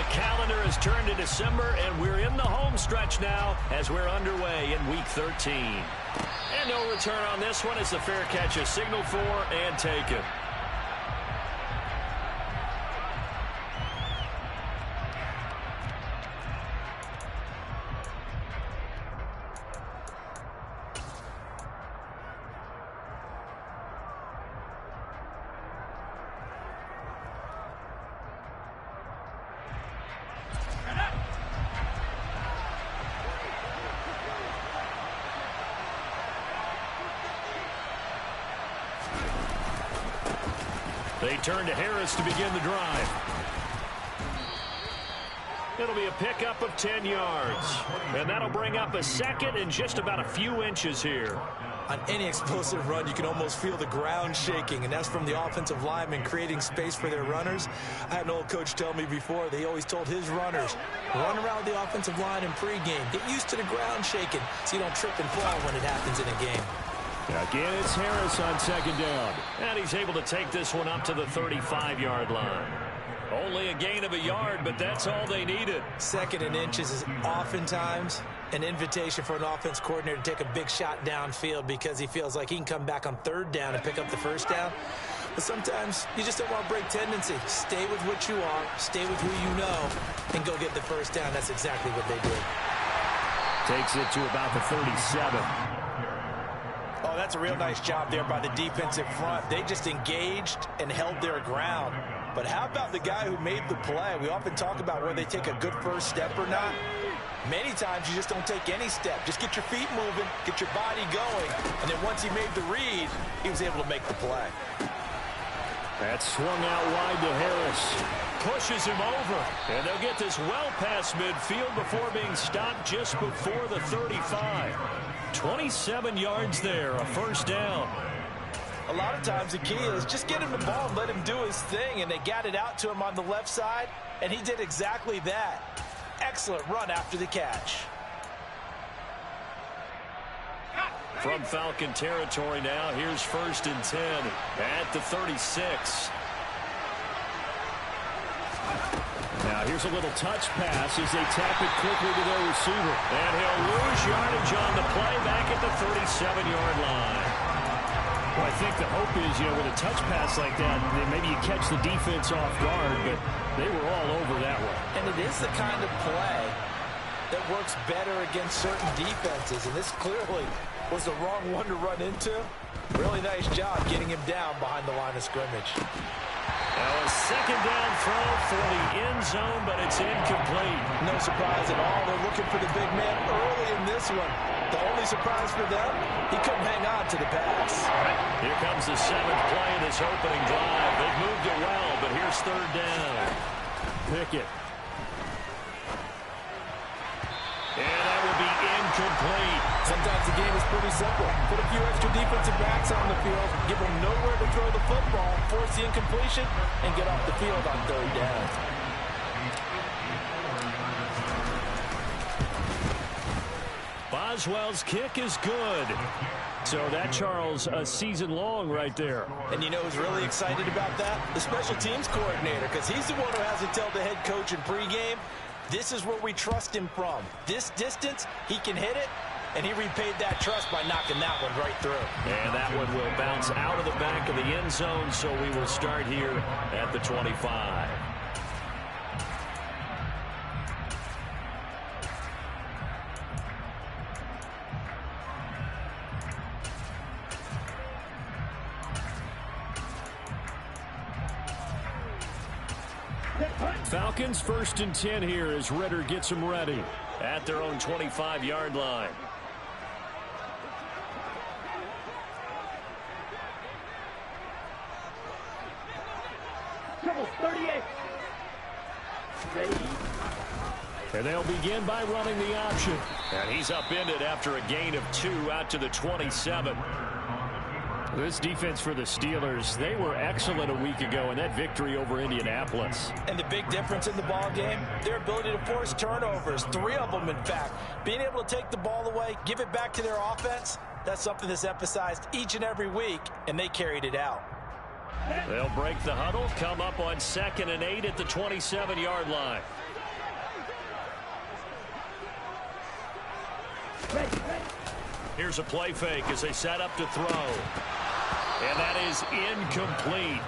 The calendar has turned to December, and we're in the home stretch now as we're underway in Week 13. And no return on this one as the fair catch is signaled for and taken. They turn to Harris to begin the drive. It'll be a pickup of 10 yards. And that'll bring up a second and just about a few inches here. On any explosive run, you can almost feel the ground shaking, and that's from the offensive linemen creating space for their runners. I had an old coach tell me before, they always told his runners, run around the offensive line in pregame. Get used to the ground shaking so you don't trip and fall when it happens in a game. Again, it's Harris on second down. And he's able to take this one up to the 35-yard line. Only a gain of a yard, but that's all they needed. Second and inches is oftentimes an invitation for an offense coordinator to take a big shot downfield because he feels like he can come back on third down and pick up the first down. But sometimes you just don't want to break tendency. Stay with what you are, stay with who you know, and go get the first down. That's exactly what they did. Takes it to about the 37. Oh, that's a real nice job there by the defensive front. They just engaged and held their ground. But how about the guy who made the play? We often talk about whether they take a good first step or not. Many times you just don't take any step. Just get your feet moving, get your body going, and then once he made the read, he was able to make the play. That's swung out wide to Harris. Pushes him over. And they'll get this well past midfield before being stopped just before the 35. 27 yards there, a first down. A lot of times the key is just get him the ball and let him do his thing, and they got it out to him on the left side, and he did exactly that. Excellent run after the catch. From Falcon territory now, here's 1st and 10 at the 36. Now here's a little touch pass as they tap it quickly to their receiver. And he'll lose yardage on the play back at the 37-yard line. Well, I think the hope is, with a touch pass like that, maybe you catch the defense off guard, but they were all over that one. And it is the kind of play that works better against certain defenses, and this clearly was the wrong one to run into. Really nice job getting him down behind the line of scrimmage. Now a second down throw for the end zone, but it's incomplete. No surprise at all. They're looking for the big man early in this one. The only surprise for them, he couldn't hang on to the pass. Here comes the 7th play of this opening drive. They've moved it well, but here's 3rd down. Pickett. And that will be incomplete. Sometimes the game is pretty simple. Put a few extra defensive backs on the field, give them nowhere to throw the football, force the incompletion, and get off the field on 3rd down. Boswell's kick is good. So that, Charles, a season long right there. And you know who's really excited about that? The special teams coordinator, because he's the one who has to tell the head coach in pregame, this is where we trust him from. This distance, he can hit it, and he repaid that trust by knocking that one right through. And that one will bounce out of the back of the end zone, so we will start here at the 25. Falcons 1st and 10 here as Ritter gets them ready at their own 25-yard line. Trouble 38. And they'll begin by running the option. And he's upended after a gain of 2 out to the 27. This defense for the Steelers, they were excellent a week ago in that victory over Indianapolis. And the big difference in the ball game, their ability to force turnovers, 3 of them in fact. Being able to take the ball away, give it back to their offense, that's something that's emphasized each and every week, and they carried it out. They'll break the huddle, come up on 2nd and 8 at the 27-yard line. Here's a play fake as they set up to throw. And that is incomplete.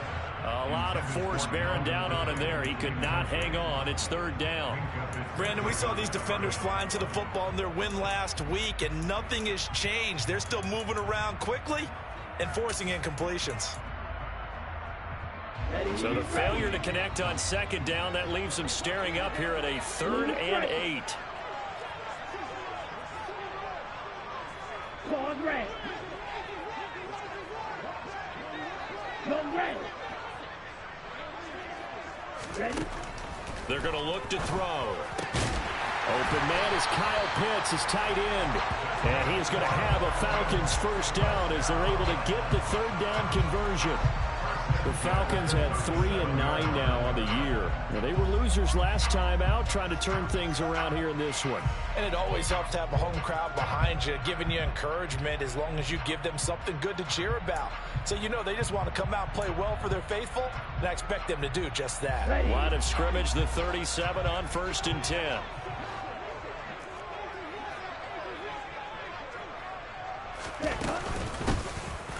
A lot of force bearing down on him there. He could not hang on. It's third down. Brandon, we saw these defenders flying to the football in their win last week, and nothing has changed. They're still moving around quickly and forcing incompletions. So the failure to connect on second down, that leaves them staring up here at a 3rd and 8. They're going to look to throw. Open man is Kyle Pitts, his tight end. And he is going to have a Falcons first down as they're able to get the 3rd down conversion. The Falcons had 3-9 now on the year. Now, they were losers last time out, trying to turn things around here in this one. And it always helps to have a home crowd behind you, giving you encouragement as long as you give them something good to cheer about. So you know they just want to come out and play well for their faithful, and I expect them to do just that. Line of scrimmage, the 37 on 1st and 10.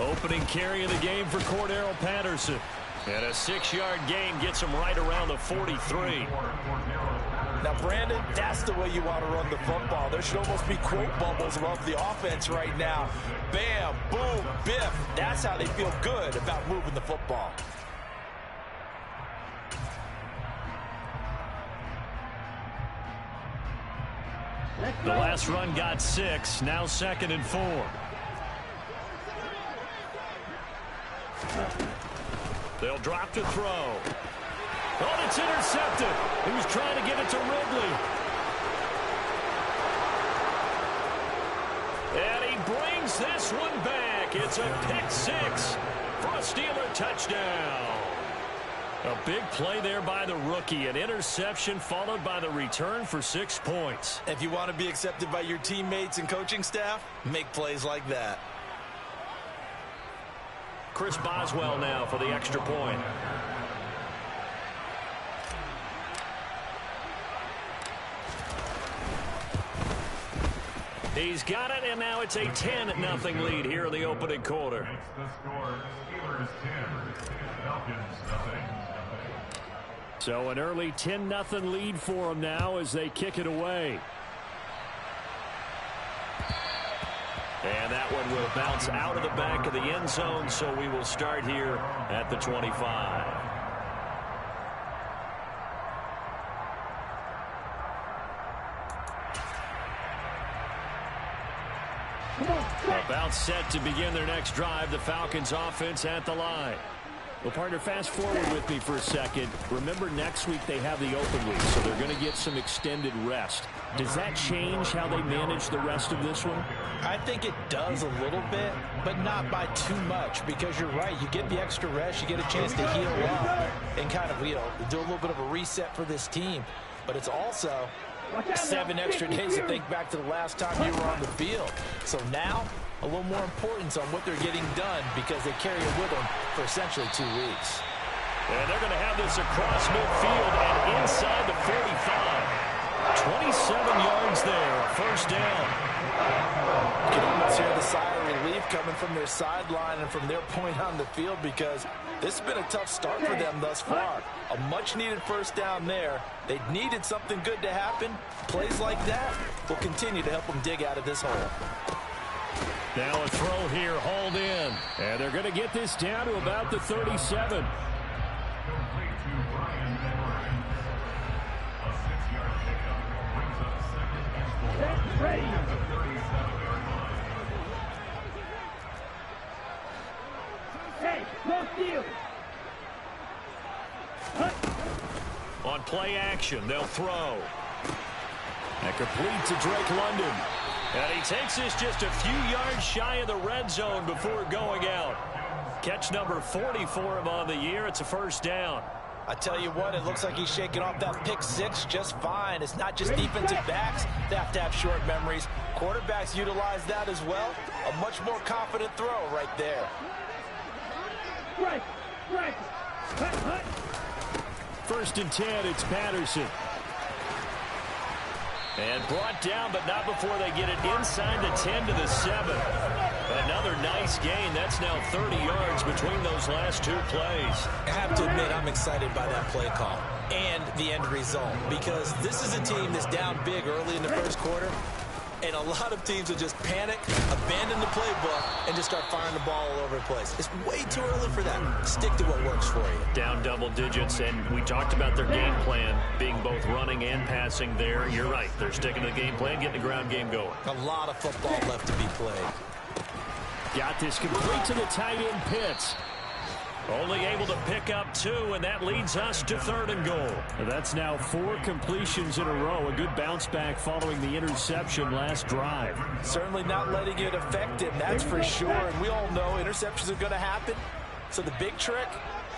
Opening carry of the game for Cordero Patterson. And a 6-yard gain gets him right around the 43. Now, Brandon, that's the way you want to run the football. There should almost be quote bubbles above the offense right now. Bam, boom, biff. That's how they feel good about moving the football. The last run got 6, now 2nd and 4. They'll drop to throw. Oh, it's intercepted. He was trying to get it to Ridley. And he brings this one back. It's a pick 6 for a Steeler touchdown. A big play there by the rookie. An interception followed by the return for 6 points. If you want to be accepted by your teammates and coaching staff, make plays like that. Chris Boswell now for the extra point. He's got it, and now it's a 10-0 lead here in the opening quarter. So an early 10-0 lead for them now as they kick it away. And that one will bounce out of the back of the end zone, so we will start here at the 25. About set to begin their next drive, the Falcons offense at the line. Well, partner, fast forward with me for a second. Remember, next week they have the open week, so they're going to get some extended rest. Does that change how they manage the rest of this one? I think it does a little bit, but not by too much, because you're right. You get the extra rest, you get a chance to heal up and kind of, do a little bit of a reset for this team. But it's also 7 extra days to think back to the last time you were on the field. So now, a little more importance on what they're getting done because they carry it with them for essentially 2 weeks. And they're going to have this across midfield and inside the 45. 27 yards there, a first down. You can almost hear the sigh of relief coming from their sideline and from their point on the field because this has been a tough start for them thus far. A much-needed first down there. They needed something good to happen. Plays like that will continue to help them dig out of this hole. Now a throw here, hauled in. And they're going to get this down to about the 37. On play action, they'll throw. And complete to Drake London. And he takes this just a few yards shy of the red zone before going out. Catch number 40 for him on the year. It's a first down. I tell you what, it looks like he's shaking off that pick 6 just fine. It's not just defensive backs that have to have short memories. Quarterbacks utilize that as well. A much more confident throw right there. First and 10, it's Patterson. And brought down, but not before they get it inside the 10 to the 7. Another nice gain. That's now 30 yards between those last two plays. I have to admit, I'm excited by that play call and the end result, because this is a team that's down big early in the first quarter, and a lot of teams will just panic, abandon the playbook, and just start firing the ball all over the place. It's way too early for that. Stick to what works for you. Down double digits, and we talked about their game plan being both running and passing there. You're right. They're sticking to the game plan, getting the ground game going. A lot of football left to be played. Got this complete to the tight end Pitts. Only able to pick up 2, and that leads us to 3rd and goal. That's now 4 completions in a row. A good bounce back following the interception last drive. Certainly not letting it affect him, that's for sure. And we all know interceptions are going to happen. So the big trick,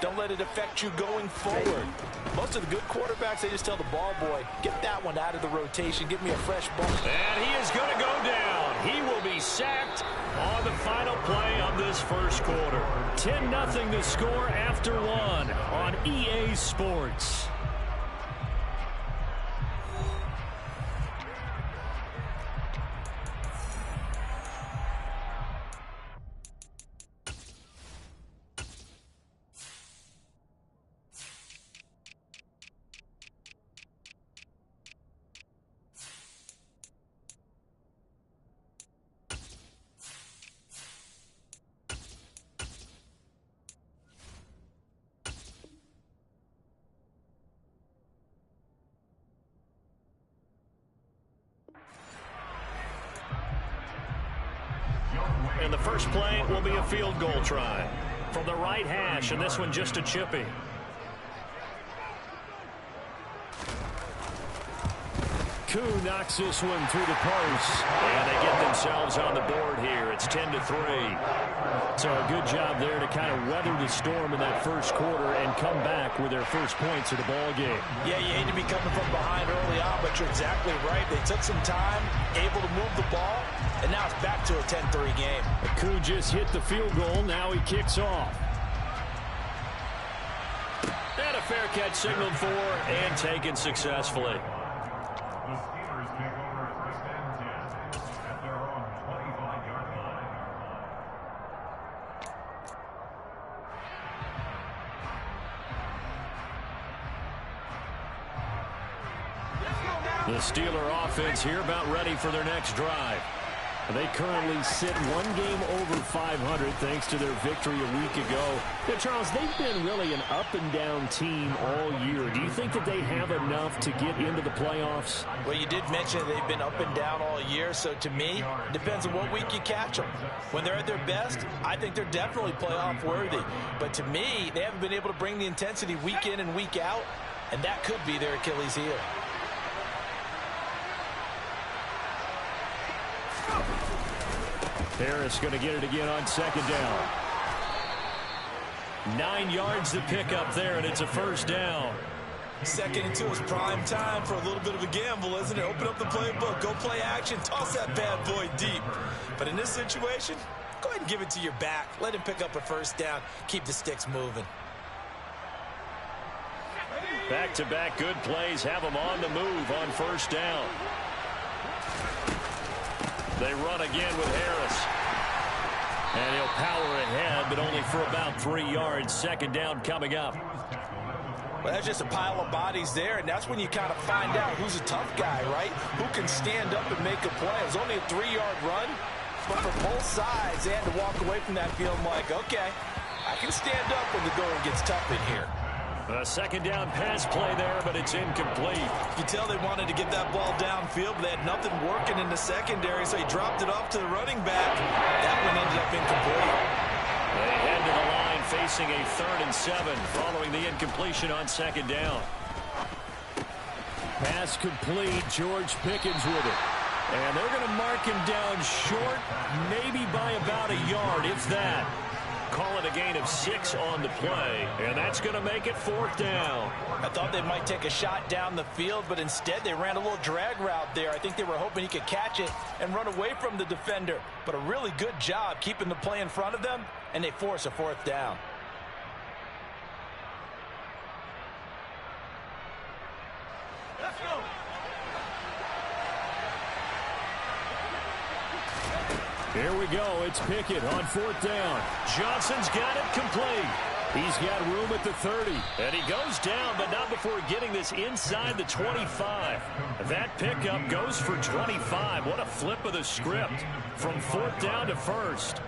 don't let it affect you going forward. Most of the good quarterbacks, they just tell the ball boy, get that one out of the rotation, give me a fresh ball. And he is going to go down. He will be sacked on the final play of this first quarter. 10-0 the score after 1 on EA Sports. And the first play will be a field goal try from the right hash, and this one just a chippy. Koo knocks this one through the post, and they get themselves on the board here. It's 10-3. So a good job there to kind of weather the storm in that first quarter and come back with their first points of the ball game. Yeah, you hate to be coming from behind early on, but you're exactly right. They took some time, able to move the ball, and now it's back to a 10-3 game. Koo just hit the field goal. Now he kicks off. And a fair catch signaled for and taken successfully. The Steeler offense here about ready for their next drive. They currently sit 1 game over 500 thanks to their victory a week ago. Now, Charles, they've been really an up-and-down team all year. Do you think that they have enough to get into the playoffs? Well, you did mention they've been up and down all year, so to me, it depends on what week you catch them. When they're at their best, I think they're definitely playoff worthy. But to me, they haven't been able to bring the intensity week in and week out, and that could be their Achilles heel. Harris going to get it again on 2nd down. 9 yards to pick up there, and it's a first down. 2nd and 2 is prime time for a little bit of a gamble, isn't it? Open up the playbook, go play action, toss that bad boy deep. But in this situation, go ahead and give it to your back. Let him pick up a first down. Keep the sticks moving. Back-to-back good plays have them on the move on first down. They run again with Harris. And he'll power ahead, but only for about 3 yards. 2nd down coming up. Well, that's just a pile of bodies there, and that's when you kind of find out who's a tough guy, right? Who can stand up and make a play. It was only a 3-yard run, but for both sides, they had to walk away from that feeling like, okay, I can stand up when the going gets tough in here. A 2nd down pass play there, but it's incomplete. You can tell they wanted to get that ball downfield, but they had nothing working in the secondary, so he dropped it off to the running back. That one ended up incomplete. They head to the line facing a 3rd and 7 following the incompletion on 2nd down. Pass complete. George Pickens with it. And they're going to mark him down short, maybe by about a yard, if that. Call it a gain of 6 on the play, and that's going to make it 4th down. I thought they might take a shot down the field, but instead they ran a little drag route there. I think they were hoping he could catch it and run away from the defender. But a really good job keeping the play in front of them, and they force a 4th down. Here we go. It's Pickett on 4th down. Johnson's got it complete. He's got room at the 30. And he goes down, but not before getting this inside the 25. That pickup goes for 25. What a flip of the script from 4th down to 1st.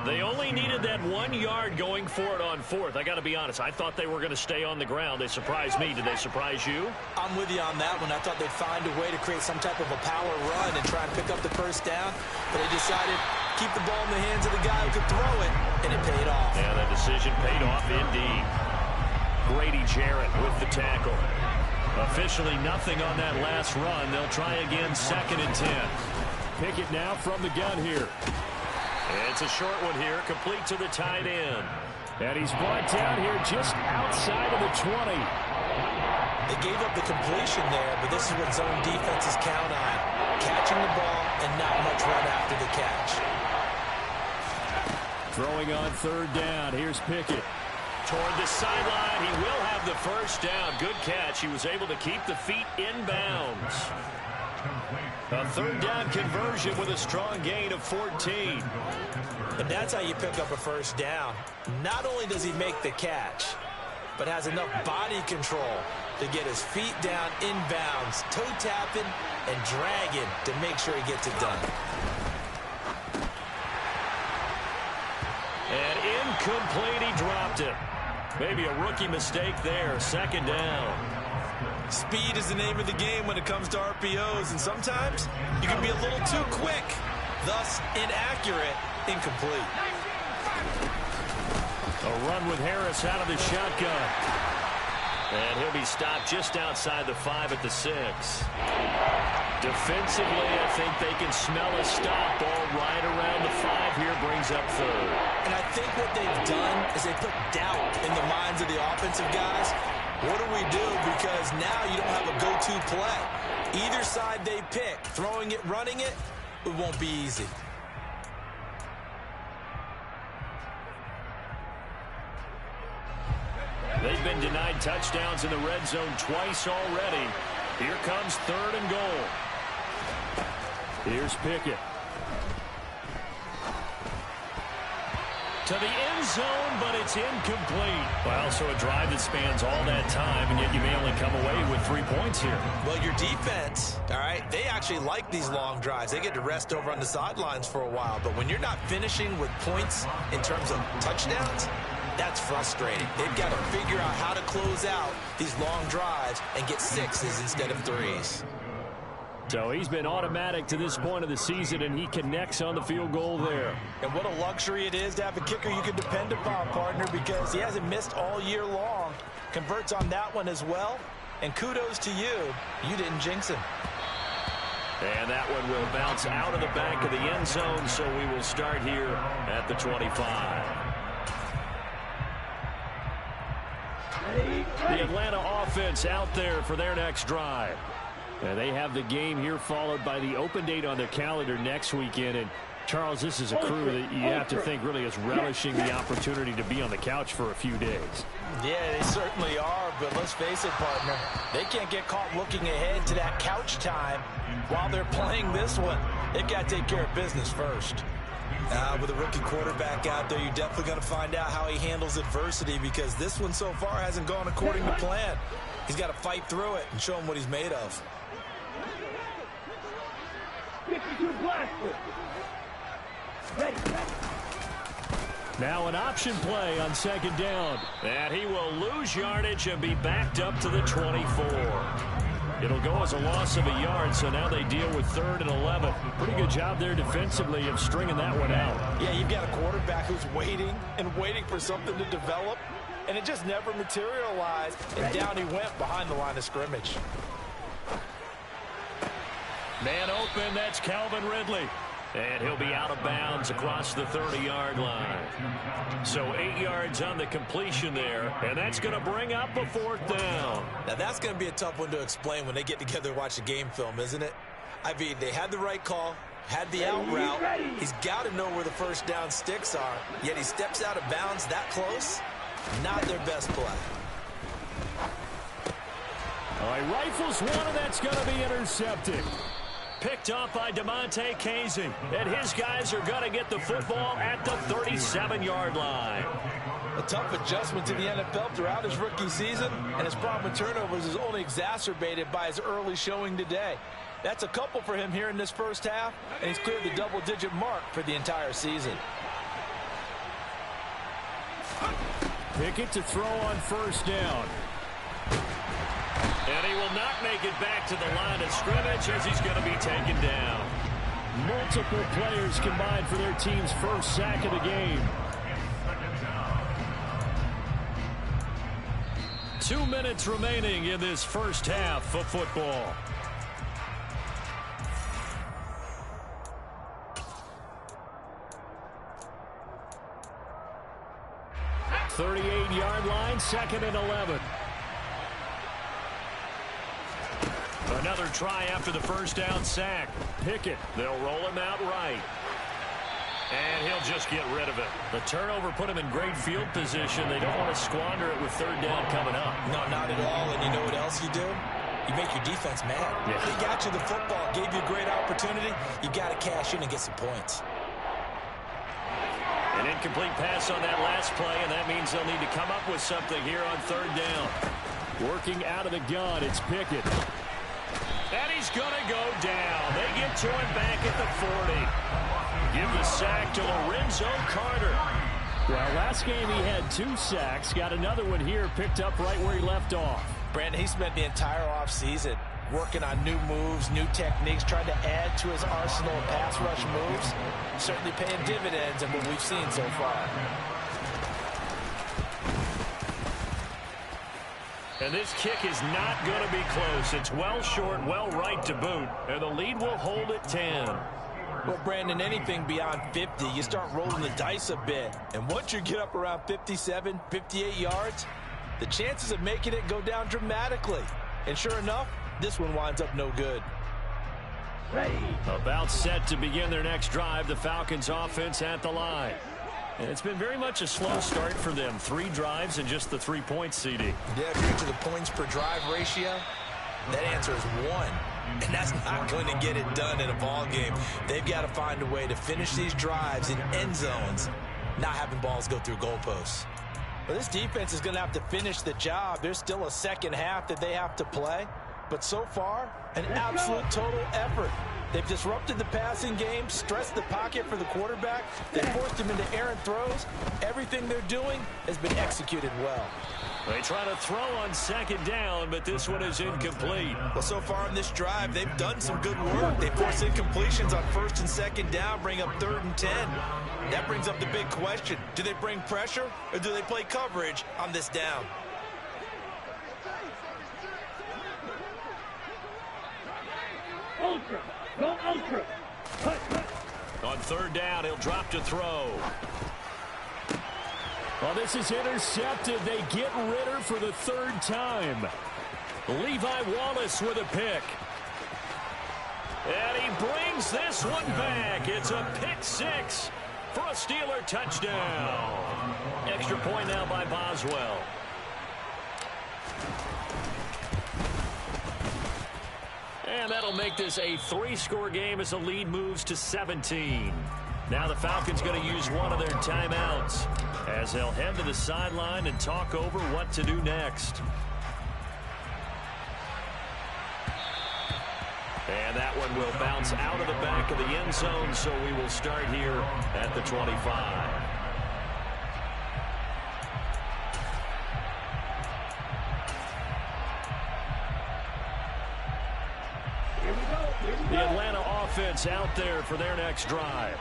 They only needed that 1 yard going for it on 4th. I got to be honest, I thought they were going to stay on the ground. They surprised me. Did they surprise you? I'm with you on that one. I thought they'd find a way to create some type of a power run and try and pick up the 1st down, but they decided to keep the ball in the hands of the guy who could throw it, and it paid off. Yeah, that decision paid off indeed. Grady Jarrett with the tackle. Officially nothing on that last run. They'll try again 2nd and 10. Pickett now from the gun here. It's a short one here, complete to the tight end. And he's brought down here just outside of the 20. They gave up the completion there, but this is what zone defenses count on. Catching the ball and not much run after the catch. Throwing on 3rd down. Here's Pickett. Toward the sideline. He will have the 1st down. Good catch. He was able to keep the feet in bounds. A 3rd down conversion with a strong gain of 14. And that's how you pick up a 1st down. Not only does he make the catch, but has enough body control to get his feet down in bounds, toe tapping and dragging to make sure he gets it done. And incomplete, he dropped it. Maybe a rookie mistake there. 2nd down. Speed is the name of the game when it comes to RPOs, and sometimes you can be a little too quick, thus inaccurate, incomplete. A run with Harris out of the shotgun. And he'll be stopped just outside the 5 at the 6. Defensively, I think they can smell a stop. Ball right around the 5 here, brings up 3rd. And I think what they've done is they put doubt in the minds of the offensive guys. What do we do? Because now you don't have a go-to play. Either side they pick, throwing it, running it, it won't be easy. They've been denied touchdowns in the red zone twice already. Here comes 3rd and goal. Here's Pickett. To the end zone, but it's incomplete. Well, so a drive that spans all that time, and yet you may only come away with 3 points here. Well, your defense, all right, they actually like these long drives. They get to rest over on the sidelines for a while. But when you're not finishing with points in terms of touchdowns, that's frustrating. They've got to figure out how to close out these long drives and get 6s instead of 3s. So he's been automatic to this point of the season, and he connects on the field goal there. And what a luxury it is to have a kicker you can depend upon, partner, because he hasn't missed all year long. Converts on that one as well. And kudos to you. You didn't jinx him. And that one will bounce out of the back of the end zone, so we will start here at the 25. The Atlanta offense out there for their next drive. And they have the game here followed by the open date on their calendar next weekend. And, Charles, this is a crew that you have to think really is relishing the opportunity to be on the couch for a few days. Yeah, they certainly are, but let's face it, partner. They can't get caught looking ahead to that couch time while they're playing this one. They've got to take care of business first. With a rookie quarterback out there, you're definitely going to find out how he handles adversity, because this one so far hasn't gone according to plan. He's got to fight through it and show him what he's made of. Now an option play on 2nd down. And he will lose yardage and be backed up to the 24. It'll go as a loss of a yard, so now they deal with 3rd and 11. Pretty good job there defensively of stringing that one out. Yeah, you've got a quarterback who's waiting and waiting for something to develop, and it just never materialized, and down he went behind the line of scrimmage. Man open, that's Calvin Ridley. And he'll be out of bounds across the 30-yard line. So 8 yards on the completion there, and that's going to bring up a 4th down. Now that's going to be a tough one to explain when they get together and watch the game film, isn't it? I mean, they had the right call, had the out route. He's got to know where the 1st down sticks are, yet he steps out of bounds that close. Not their best play. All right, rifles one, and that's going to be intercepted. picked off by Damontae Casey. And his guys are going to get the football at the 37-yard line. A tough adjustment to the NFL throughout his rookie season, and his problem with turnovers is only exacerbated by his early showing today. That's a couple for him here in this first half, and he's cleared the double-digit mark for the entire season. Pickett to throw on first down. And he will not make it back to the line of scrimmage as he's going to be taken down. Multiple players combined for their team's first sack of the game. 2 minutes remaining in this first half of football. .38-yard line, 2nd and 11. Another try after the first down sack. Pickett, they'll roll him out right. And he'll just get rid of it. The turnover put him in great field position. They don't want to squander it with third down coming up. No, not at all. And you know what else you do? You make your defense mad. Yeah. They got you the football, gave you a great opportunity. You got to cash in and get some points. An incomplete pass on that last play, and that means they'll need to come up with something here on third down. Working out of the gun, it's Pickett. And he's going to go down. They get to him back at the 40. Give the sack to Lorenzo Carter. Well, last game he had 2 sacks. Got another one here, picked up right where he left off. Brandon, he spent the entire offseason working on new moves, new techniques, trying to add to his arsenal of pass rush moves. Certainly paying dividends in what we've seen so far. And this kick is not going to be close. It's well short, well right to boot. And the lead will hold at 10. Well, Brandon, anything beyond 50, you start rolling the dice a bit. And once you get up around 57, 58 yards, the chances of making it go down dramatically. And sure enough, this one winds up no good. About set to begin their next drive, the Falcons offense at the line. And it's been very much a slow start for them. 3 drives and just the 3 points, CD. Yeah, if you're to the points per drive ratio, that answer is 1. And that's not going to get it done in a ball game. They've got to find a way to finish these drives in end zones, not having balls go through goalposts. Well, this defense is going to have to finish the job. There's still a second half that they have to play. But so far, an absolute total effort. They've disrupted the passing game, stressed the pocket for the quarterback. They forced him into errant throws. Everything they're doing has been executed well. They try to throw on second down, but this one is incomplete. Well, so far in this drive, they've done some good work. They force incompletions on first and second down, bring up 3rd and 10. That brings up the big question. Do they bring pressure, or do they play coverage on this down? Ultra. Go ultra. On third down, he'll drop to throw. Well, this is intercepted. They get Ritter for the 3rd time. Levi Wallace with a pick. And he brings this one back. It's a pick 6 for a Steeler touchdown. Extra point now by Boswell. And that'll make this a 3-score game as the lead moves to 17. Now the Falcons going to use one of their timeouts as they'll head to the sideline and talk over what to do next. And that one will bounce out of the back of the end zone, so we will start here at the 25. The Atlanta offense out there for their next drive.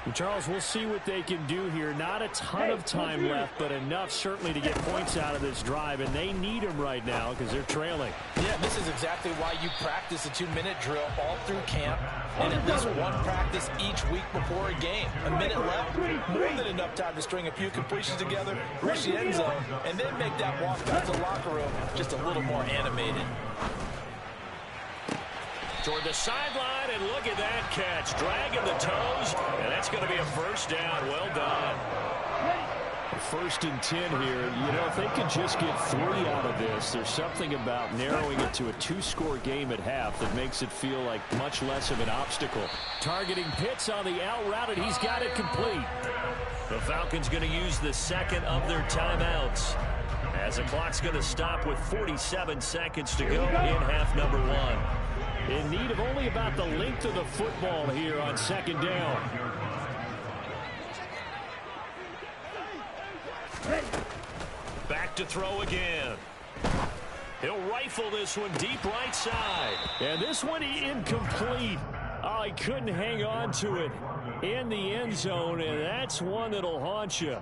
And Charles, we'll see what they can do here. Not a ton of time left, but enough certainly to get points out of this drive, and they need them right now because they're trailing. Yeah, this is exactly why you practice a 2-minute drill all through camp and at least one practice each week before a game. A minute left, more than enough time to string a few completions together, reach the end zone, and then make that walk back to the locker room just a little more animated. Toward the sideline, and look at that catch. Dragging the toes, and that's going to be a first down. Well done. 1st and 10 here. You know, if they could just get 3 out of this, there's something about narrowing it to a 2-score game at half that makes it feel like much less of an obstacle. Targeting Pitts on the out route, and he's got it complete. The Falcons going to use the second of their timeouts, as the clock's going to stop with 47 seconds to go in half number 1. In need of only about the length of the football here on 2nd down. Back to throw again. He'll rifle this one deep right side. And this one incomplete. Oh, he couldn't hang on to it in the end zone, and that's one that'll haunt you.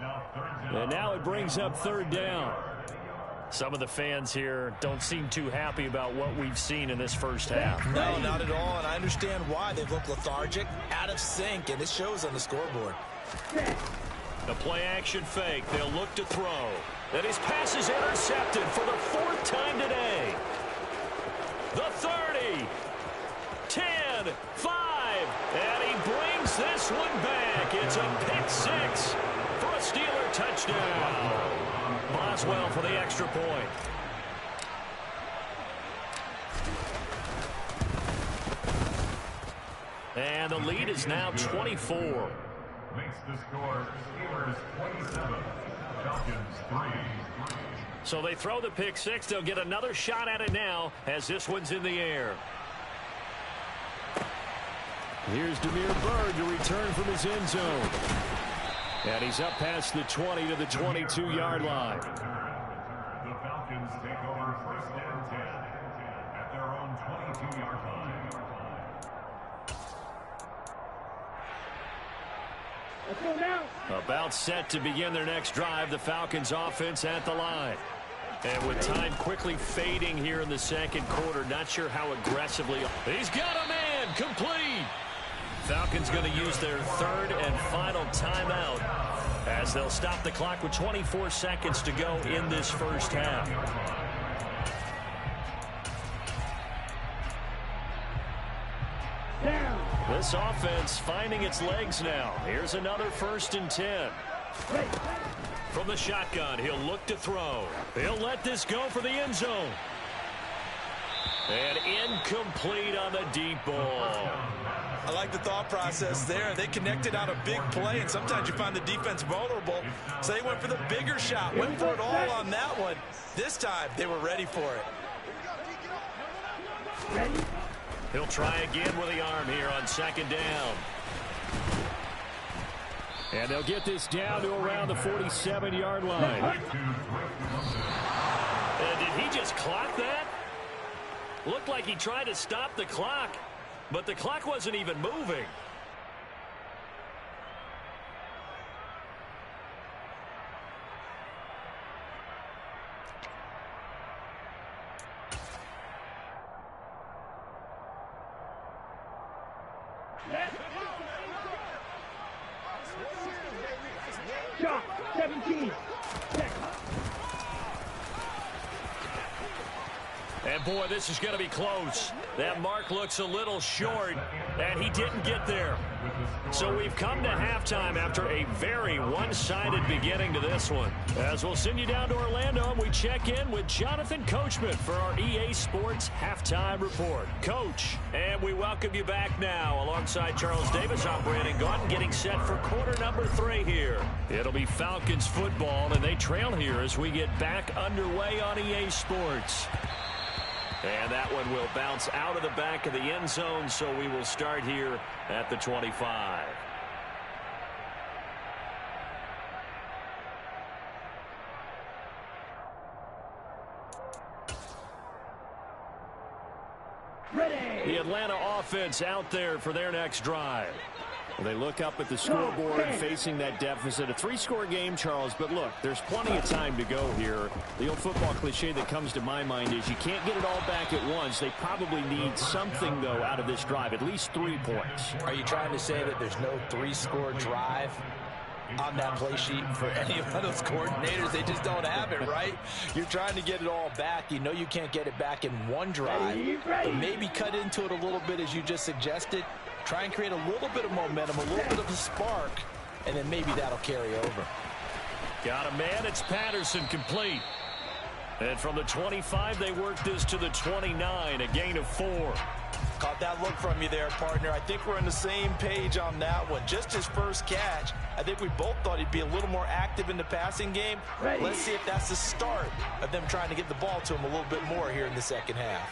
And now it brings up 3rd down. Some of the fans here don't seem too happy about what we've seen in this first half. No, not at all, and I understand why. They've looked lethargic, out of sync, and it shows on the scoreboard. The play-action fake. They'll look to throw. And his pass is intercepted for the 4th time today. The 30, 10, 5, and he brings this one back. It's a pick 6 for a Steeler touchdown. Boswell for the extra point. And the lead is now 24. Makes the score Steelers 27, Falcons 3. So they throw the pick 6. They'll get another shot at it now as this one's in the air. Here's Damiere Byrd to return from his end zone. And he's up past the 20 to the 22-yard line. The Falcons take over 1st and 10 at their own 22-yard line. About set to begin their next drive, the Falcons offense at the line. And with time quickly fading here in the 2nd quarter, not sure how aggressively. He's got a man, complete. Falcons going to use their 3rd and final timeout as they'll stop the clock with 24 seconds to go in this first half. This offense finding its legs now. Here's another 1st and 10. From the shotgun, he'll look to throw. He'll let this go for the end zone. And incomplete on the deep ball. I like the thought process there. They connected on a big play, and sometimes you find the defense vulnerable. So they went for the bigger shot, went for it all on that one. This time, they were ready for it. He'll try again with the arm here on 2nd down. And they'll get this down to around the 47-yard line. And did he just clock that? Looked like he tried to stop the clock, but the clock wasn't even moving. Shot 17. And boy, this is going to be close. That mark looks a little short, and he didn't get there. So we've come to halftime after a very one-sided beginning to this one. As we'll send you down to Orlando, and we check in with Jonathan Coachman for our EA Sports Halftime Report. Coach, and we welcome you back now. Alongside Charles Davis, I'm Brandon Gaudin, getting set for quarter number 3 here. It'll be Falcons football, and they trail here as we get back underway on EA Sports. And that one will bounce out of the back of the end zone, so we will start here at the 25. Ready. The Atlanta offense out there for their next drive. They look up at the scoreboard facing that deficit. A 3-score game, Charles, but look, there's plenty of time to go here. The old football cliche that comes to my mind is you can't get it all back at once. They probably need something, though, out of this drive, at least 3 points. Are you trying to say that there's no 3-score drive on that play sheet for any of those coordinators? They just don't have it, right? You're trying to get it all back. You know you can't get it back in one drive, but maybe cut into it a little bit as you just suggested. Try and create a little bit of momentum, a little bit of a spark, and then maybe that'll carry over. Got a man. It's Patterson, complete. And from the 25, they work this to the 29, a gain of 4. Caught that look from you there, partner. I think we're on the same page on that one. Just his first catch, I think we both thought he'd be a little more active in the passing game. Ready. Let's see if that's the start of them trying to get the ball to him a little bit more here in the second half.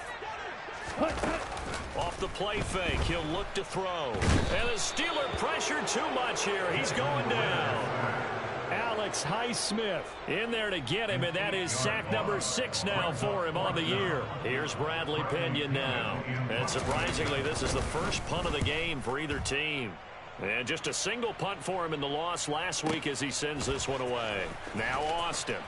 Off the play fake, he'll look to throw. And the Steeler pressure too much here. He's going down. Alex Highsmith in there to get him, and that is sack number 6 now for him on the year. Here's Bradley Pinion now. And surprisingly, this is the first punt of the game for either team. And just a single punt for him in the loss last week as he sends this one away. Now Austin.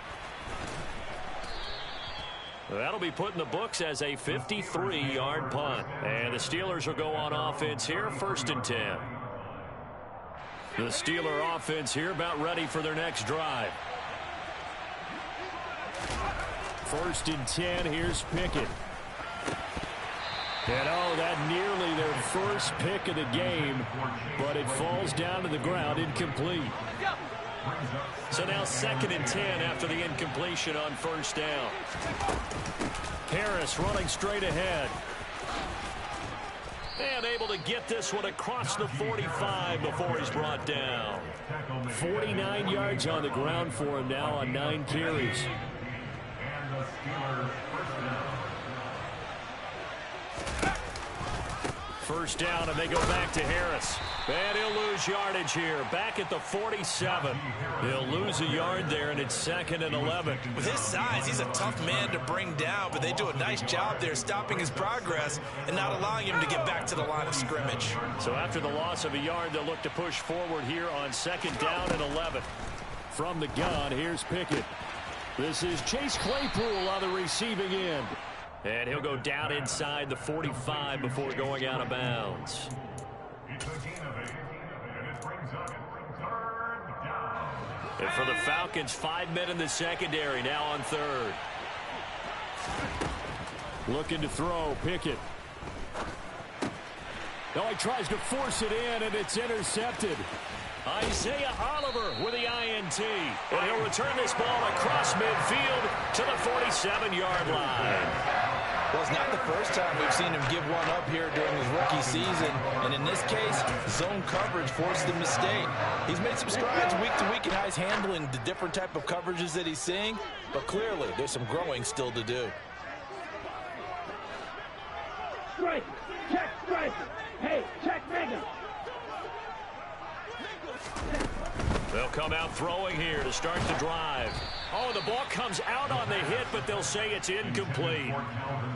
That'll be put in the books as a 53-yard punt. And the Steelers will go on offense here, 1st and 10. The Steeler offense here about ready for their next drive. 1st and 10, here's Pickett. And oh, that nearly their first pick of the game, but it falls down to the ground, incomplete. So now 2nd and 10 after the incompletion on 1st down. Harris running straight ahead. And able to get this one across the 45 before he's brought down. 49 yards on the ground for him now on 9 carries. And the Steelers first down. First down, and they go back to Harris. And he'll lose yardage here. Back at the 47. He'll lose a yard there, and it's 2nd and 11. With his size, he's a tough man to bring down, but they do a nice job there stopping his progress and not allowing him to get back to the line of scrimmage. So after the loss of a yard, they'll look to push forward here on 2nd down and 11. From the gun, here's Pickett. This is Chase Claypool on the receiving end. And he'll go down inside the 45 before going out of bounds. It's a gain of 8, and it brings up 3rd down. And for the Falcons, 5 men in the secondary, now on 3rd. Looking to throw, Pickett. Oh, he tries to force it in, and it's intercepted. Isaiah Oliver with the INT. And he'll return this ball across midfield to the 47-yard line. Well, it's not the first time we've seen him give one up here during his rookie season. And in this case, zone coverage forced the mistake. He's made some strides week to week in how he's handling the different type of coverages that he's seeing. But clearly, there's some growing still to do. Strike. Check strike. Hey, check mega. They'll come out throwing here to start the drive. Oh, the ball comes out on the hit, but they'll say it's incomplete.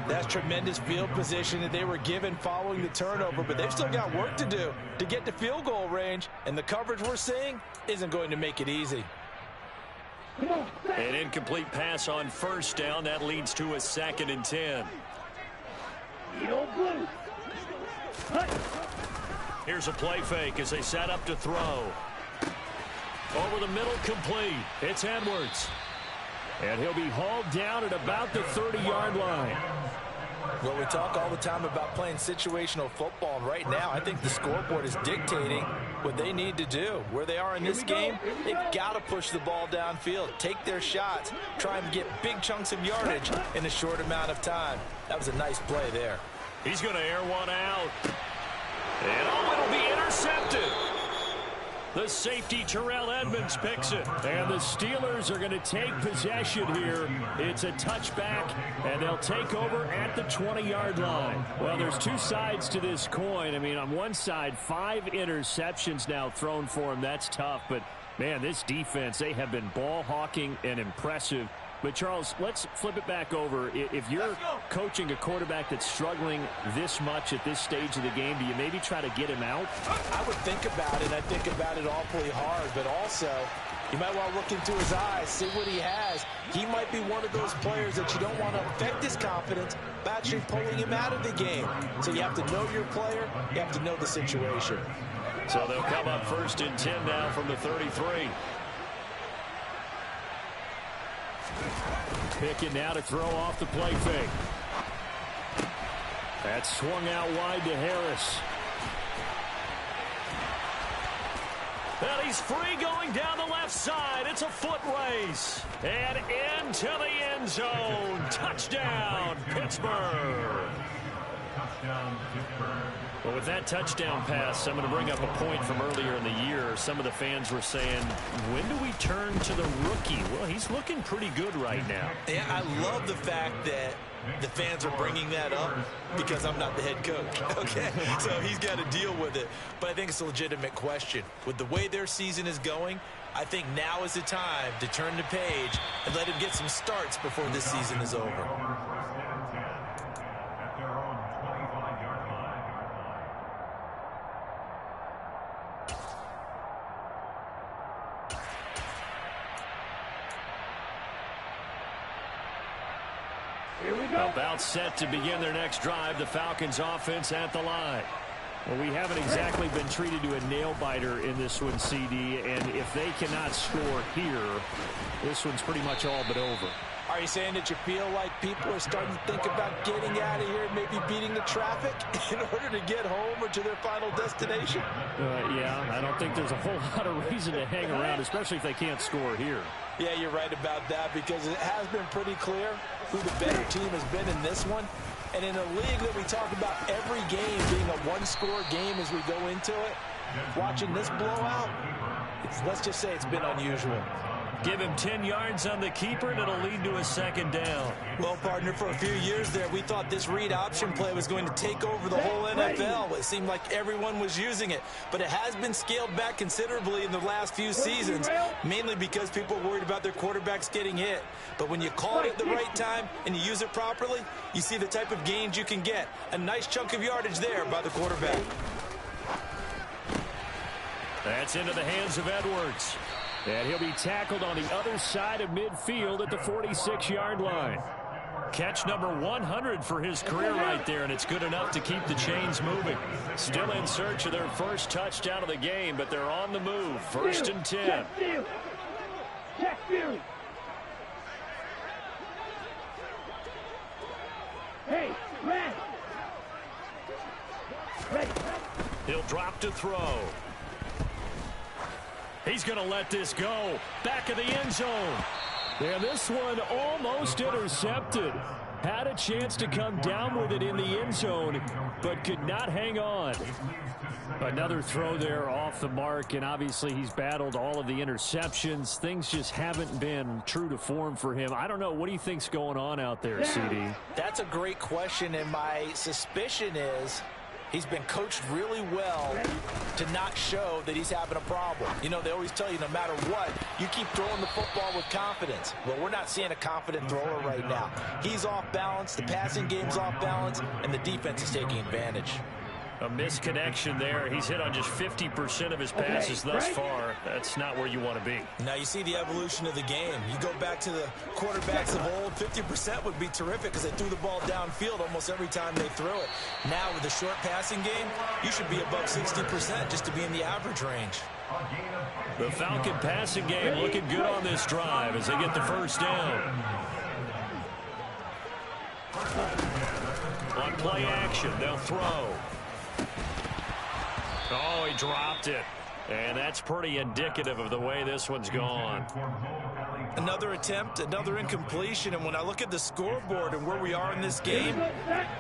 That's tremendous field position that they were given following the turnover, but they've still got work to do to get to field goal range, and the coverage we're seeing isn't going to make it easy. An incomplete pass on 1st down. That leads to a 2nd and 10. Here's a play fake as they set up to throw. Over the middle, complete. It's Edwards. And he'll be hauled down at about the 30-yard line. Well, we talk all the time about playing situational football, and right now I think the scoreboard is dictating what they need to do. Where they are in this game, they've got to push the ball downfield, take their shots, try and get big chunks of yardage in a short amount of time. That was a nice play there. He's going to air one out. And oh, it'll be intercepted. The safety, Terrell Edmonds, picks it. And the Steelers are going to take possession here. It's a touchback, and they'll take over at the 20-yard line. Well, there's two sides to this coin. I mean, on one side, 5 interceptions now thrown for him. That's tough. But, man, this defense, they have been ball hawking and impressive. But, Charles, let's flip it back over. If you're coaching a quarterback that's struggling this much at this stage of the game, do you maybe try to get him out? I would think about it. I think about it awfully hard. But also, you might want to look into his eyes, see what he has. He might be one of those players that you don't want to affect his confidence by actually pulling him out of the game. So you have to know your player. You have to know the situation. So they'll come up 1st and 10 now from the 33. Pickett now to throw off the play fake. That's swung out wide to Harris. And he's free going down the left side. It's a foot race. And into the end zone. Touchdown, Pittsburgh. Touchdown, Pittsburgh. Well, with that touchdown pass, I'm going to bring up a point from earlier in the year. Some of the fans were saying, when do we turn to the rookie? Well, he's looking pretty good right now. Yeah, I love the fact that the fans are bringing that up because I'm not the head coach, okay? So he's got to deal with it. But I think it's a legitimate question. With the way their season is going, I think now is the time to turn the page and let him get some starts before this season is over. First and 10 at their own 25-yard line. Here we go. About set to begin their next drive, the Falcons offense at the line. Well, we haven't exactly been treated to a nail-biter in this one, CD, and if they cannot score here, this one's pretty much all but over. Are you saying that you feel like people are starting to think about getting out of here and maybe beating the traffic in order to get home or to their final destination? Yeah, I don't think there's a whole lot of reason to hang around, especially if they can't score here. Yeah, you're right about that because it has been pretty clear who the better team has been in this one. And in a league that we talk about every game being a one-score game as we go into it, watching this blowout, let's just say it's been unusual. Give him 10 yards on the keeper, and it'll lead to a second down. Well, partner, for a few years there, we thought this read option play was going to take over the whole NFL. It seemed like everyone was using it, but it has been scaled back considerably in the last few seasons, mainly because people are worried about their quarterbacks getting hit. But when you call it at the right time and you use it properly, you see the type of gains you can get. A nice chunk of yardage there by the quarterback. That's into the hands of Edwards. And he'll be tackled on the other side of midfield at the 46-yard line. Catch number 100 for his career right there, and it's good enough to keep the chains moving. Still in search of their first touchdown of the game, but they're on the move. First and 10. Check field. Hey, man. Ready. He'll drop to throw. He's going to let this go. Back of the end zone. And this one almost intercepted. Had a chance to come down with it in the end zone, but could not hang on. Another throw there off the mark, and obviously he's battled all of the interceptions. Things just haven't been true to form for him. I don't know. What do you think's going on out there, CD? That's a great question, and my suspicion is he's been coached really well to not show that he's having a problem. You know, they always tell you no matter what, you keep throwing the football with confidence. Well, we're not seeing a confident thrower right now. He's off balance, the passing game's off balance, and the defense is taking advantage. A misconnection there. He's hit on just 50% of his passes thus far. That's not where you want to be. Now you see the evolution of the game. You go back to the quarterbacks of old, 50% would be terrific because they threw the ball downfield almost every time they threw it. Now with the short passing game, you should be above 60% just to be in the average range. The Falcon passing game looking good on this drive as they get the first down. On play action, they'll throw. Oh, he dropped it. And that's pretty indicative of the way this one's gone. Another attempt, another incompletion, and when I look at the scoreboard and where we are in this game,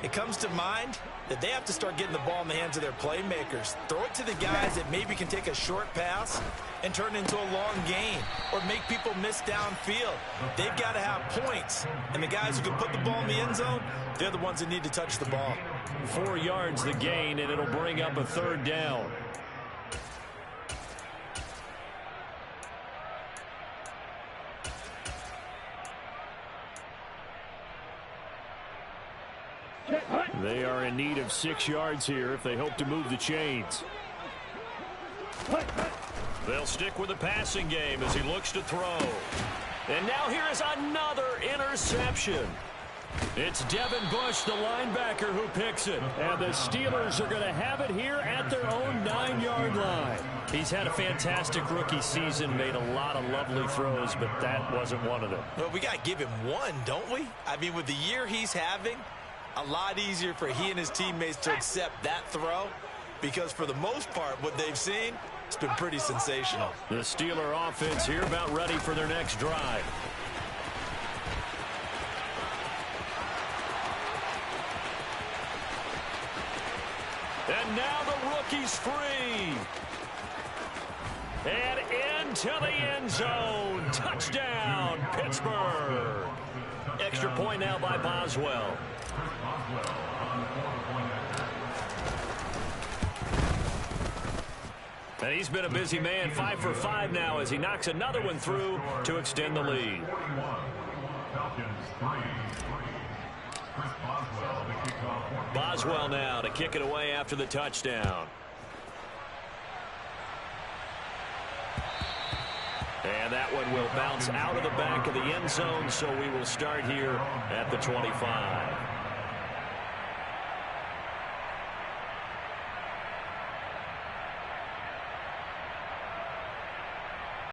it comes to mind that they have to start getting the ball in the hands of their playmakers. Throw it to the guys that maybe can take a short pass and turn it into a long gain or make people miss downfield. They've got to have points, and the guys who can put the ball in the end zone, they're the ones that need to touch the ball. 4 yards the gain, and it'll bring up a third down. They are in need of 6 yards here if they hope to move the chains. They'll stick with the passing game as he looks to throw. And now here is another interception. It's Devin Bush, the linebacker, who picks it. And the Steelers are going to have it here at their own 9-yard line. He's had a fantastic rookie season, made a lot of lovely throws, but that wasn't one of them. Well, we got to give him one, don't we? I mean, with the year he's having, a lot easier for he and his teammates to accept that throw because for the most part, what they've seen, It's been pretty sensational. The Steeler offense here about ready for their next drive. And now the rookie's free. And into the end zone. Touchdown, Pittsburgh. Extra point now by Boswell. And he's been a busy man, 5 for 5 now as he knocks another one through to extend the lead. Boswell now to kick it away after the touchdown. And that one will bounce out of the back of the end zone, so we will start here at the 25.